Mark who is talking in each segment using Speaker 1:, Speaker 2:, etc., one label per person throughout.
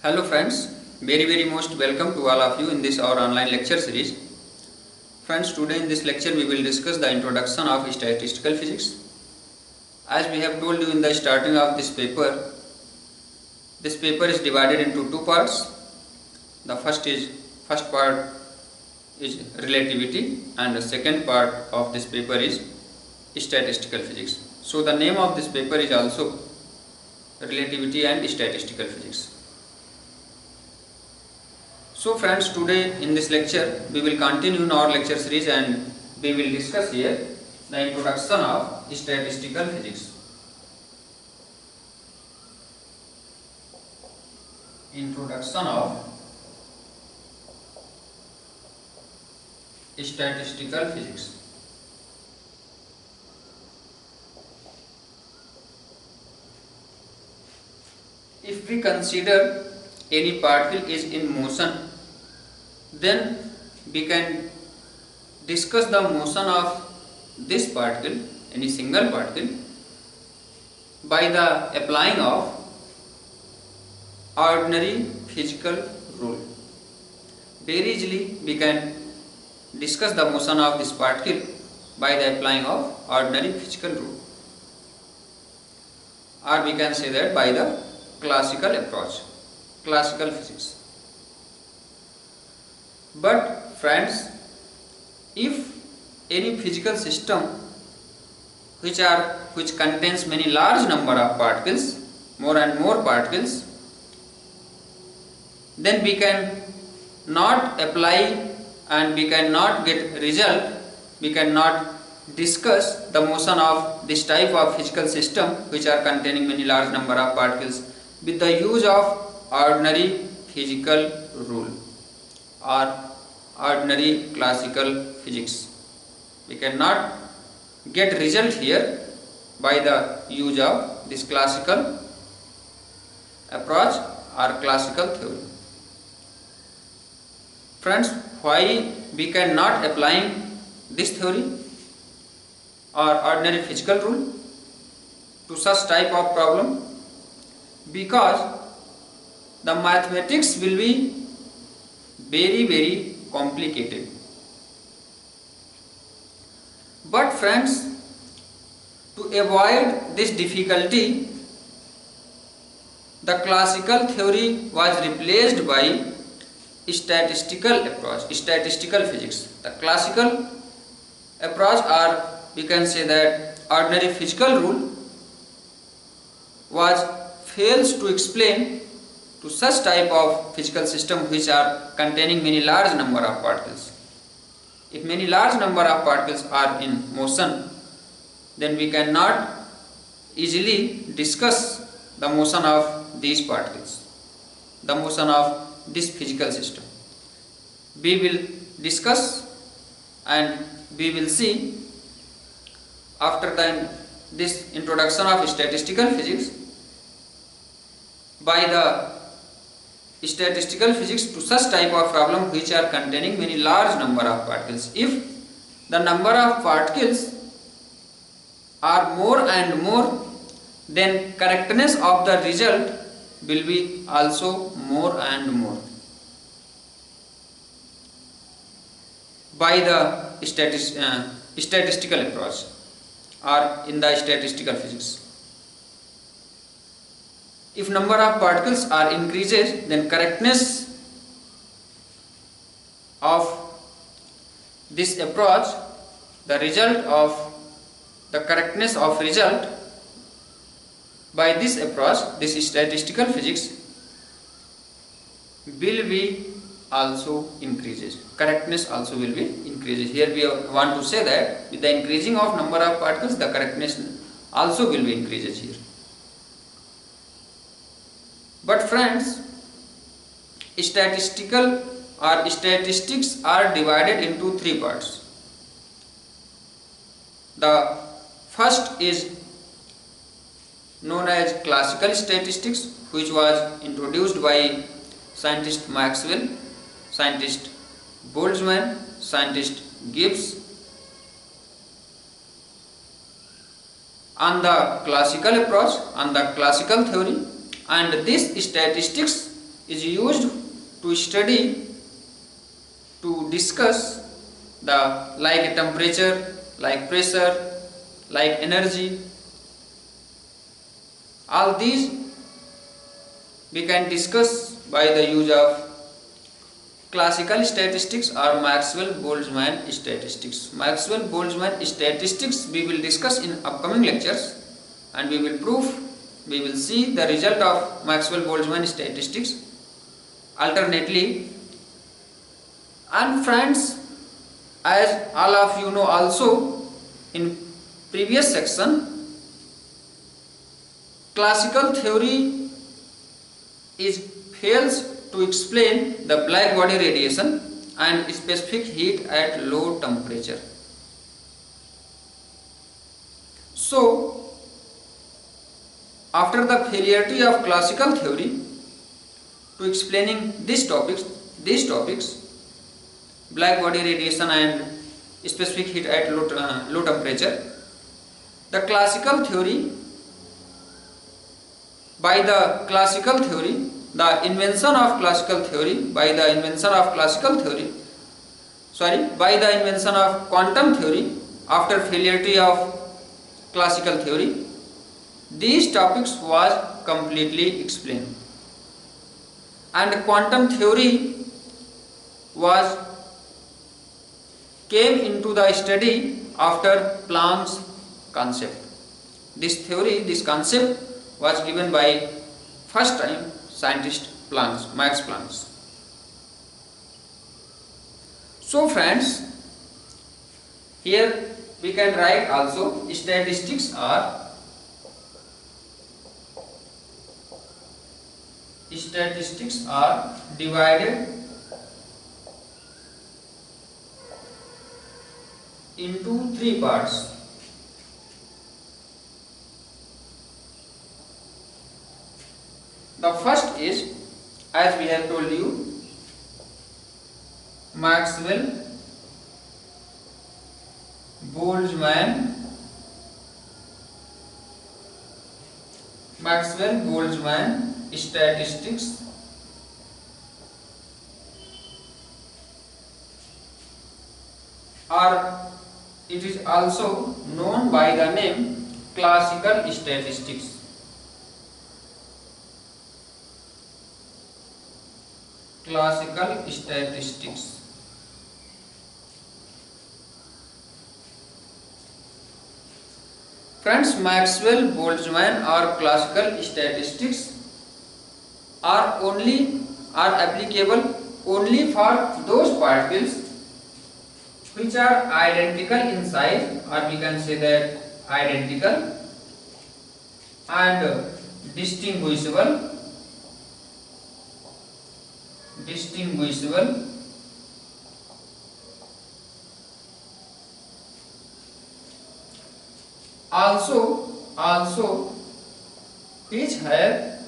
Speaker 1: Hello friends, very most welcome to all of you in this our online lecture series. Friends, today in this lecture we will discuss the introduction of statistical physics. As we have told you in the starting of this paper is divided into two parts. The first part is relativity and the second part of this paper is statistical physics. So the name of this paper is also relativity and statistical physics. So friends, today in this lecture we will continue in our lecture series and we will discuss here the introduction of statistical physics. Introduction of statistical physics. If we consider any particle is in motion, then we can discuss the motion of this particle, any single particle, by the applying of ordinary physical rule. Very easily we can discuss the motion of this particle by the applying of ordinary physical rule, or we can say that by the classical approach, classical physics. But friends, if any physical system which contains many large number of particles, more and more particles, then we can not apply and we cannot get result, we cannot discuss the motion of this type of physical system which are containing many large number of particles with the use of ordinary physical rule or ordinary classical physics. We cannot get result here by the use of this classical approach or classical theory. Friends, why we cannot applying this theory or ordinary physical rule to such type of problem? Because the mathematics will be very complicated. But friends, to avoid this difficulty, the classical theory was replaced by statistical approach, statistical physics. The classical approach, or we can say that ordinary physical rule, fails to explain to such type of physical system which are containing many large number of particles. If many large number of particles are in motion, then we cannot easily discuss the motion of these particles, the motion of this physical system. We will discuss and we will see after this introduction of statistical physics, by the statistical physics to such type of problem which are containing many large number of particles. If the number of particles are more and more, then correctness of the result will be also more and more by the statistical approach or in the statistical physics. If number of particles are increases, then correctness of this approach, the result of the correctness of result by this approach, this statistical physics, will be also increases. Correctness also will be increases. Here we want to say that with the increasing of number of particles, the correctness also will be increases here. But friends, statistical or statistics are divided into three parts. The first is known as classical statistics, which was introduced by scientist Maxwell, scientist Boltzmann, scientist Gibbs. On the classical approach, on the classical theory, and this statistics is used to study, to discuss the like temperature, like pressure, like energy. All these we can discuss by the use of classical statistics or Maxwell-Boltzmann statistics. Maxwell-Boltzmann statistics we will discuss in upcoming lectures, and we will see the result of Maxwell-Boltzmann statistics alternately. And friends, as all of you know also, in previous section, classical theory fails to explain the black body radiation and specific heat at low temperature. So, after the failure of classical theory to explaining these topics, black body radiation and specific heat at low temperature, the classical theory, by the invention of quantum theory, after failure of classical theory, these topics was completely explained, and quantum theory came into the study after Planck's concept. This concept was given by first time scientist Max Planck. So friends, here we can write also statistics are divided into three parts. The first is, as we have told you, Maxwell-Boltzmann statistics, or it is also known by the name classical statistics. Friends, Maxwell-Boltzmann or classical statistics are applicable only for those particles which are identical in size, or we can say that identical and distinguishable also which have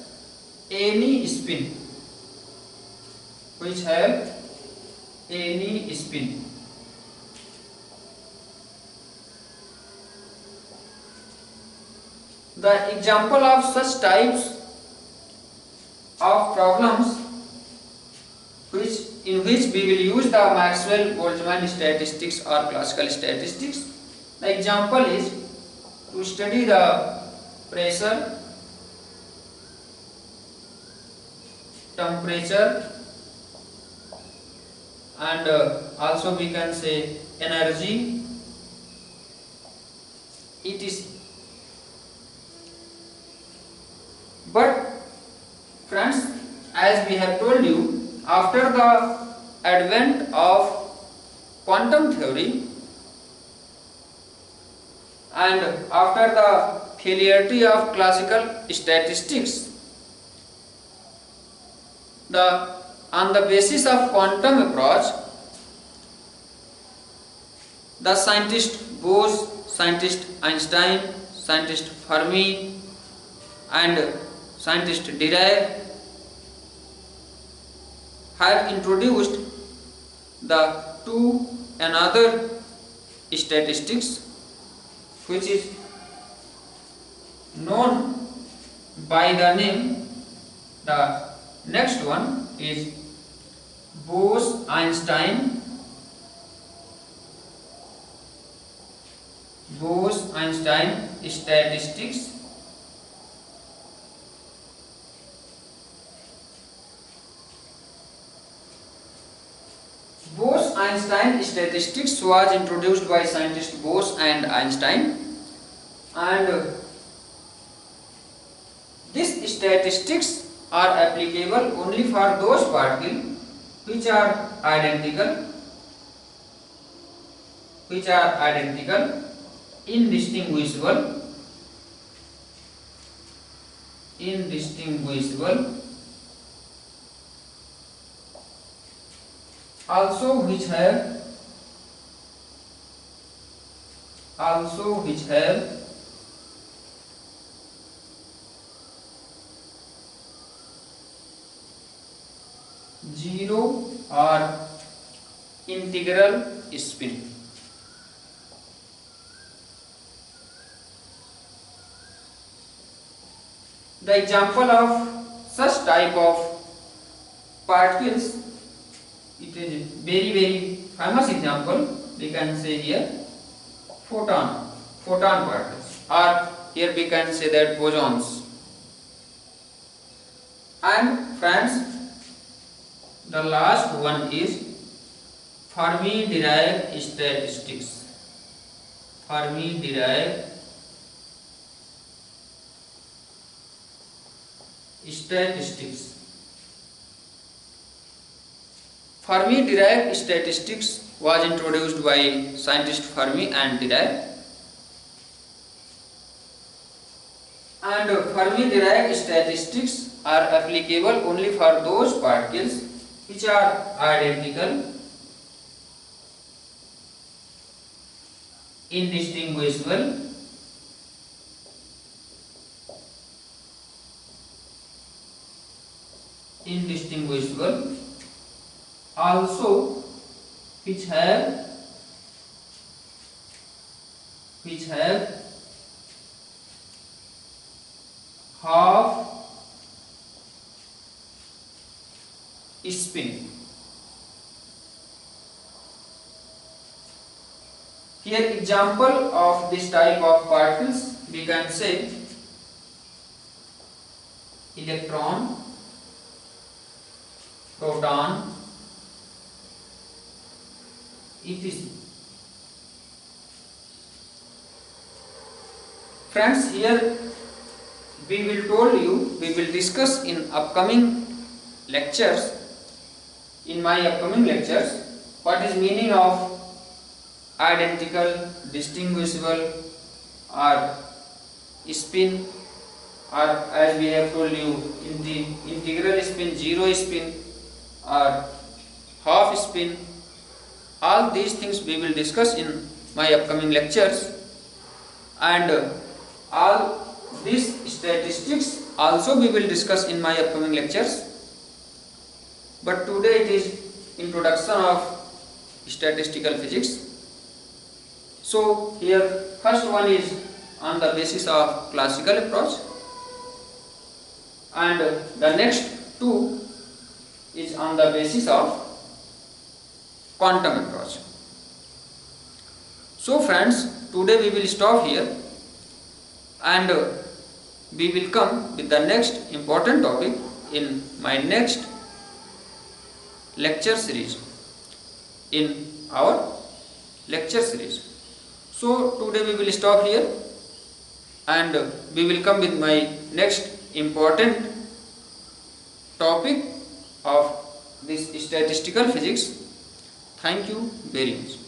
Speaker 1: any spin, The example of such types of problems in which we will use the Maxwell-Boltzmann statistics or classical statistics. The example is to study the pressure, temperature, and also we can say energy, etc. But friends, as we have told you, after the advent of quantum theory and after the failure of classical statistics, on the basis of quantum approach, the scientist Bose, scientist Einstein, scientist Fermi and scientist Dirac have introduced another statistics which is known by the name the Next one is Bose-Einstein statistics. Bose-Einstein statistics was introduced by scientists Bose and Einstein, and these statistics are applicable only for those particles which are identical, indistinguishable, also which have zero or integral spin. The example of such type of particles, it is very famous example, we can say here photon particles, or here we can say that bosons. And friends, the last one is Fermi-Dirac statistics. Fermi-Dirac statistics was introduced by scientist Fermi and Dirac, and Fermi-Dirac statistics are applicable only for those particles which are identical, indistinguishable, also which have half spin. Here example of this type of particles, we can say electron, proton, etc. Friends, here we will discuss in upcoming lectures, what is meaning of identical, distinguishable, or spin, or as we have told you in the integral spin, zero spin, or half spin. All these things we will discuss in my upcoming lectures, and all these statistics also we will discuss in my upcoming lectures. But today it is introduction of statistical physics. So here first one is on the basis of classical approach, and the next two is on the basis of quantum approach. So friends, today we will stop here, and we will come with the next important topic in my next lecture series, So today we will stop here, and we will come with my next important topic of this statistical physics. Thank you very much.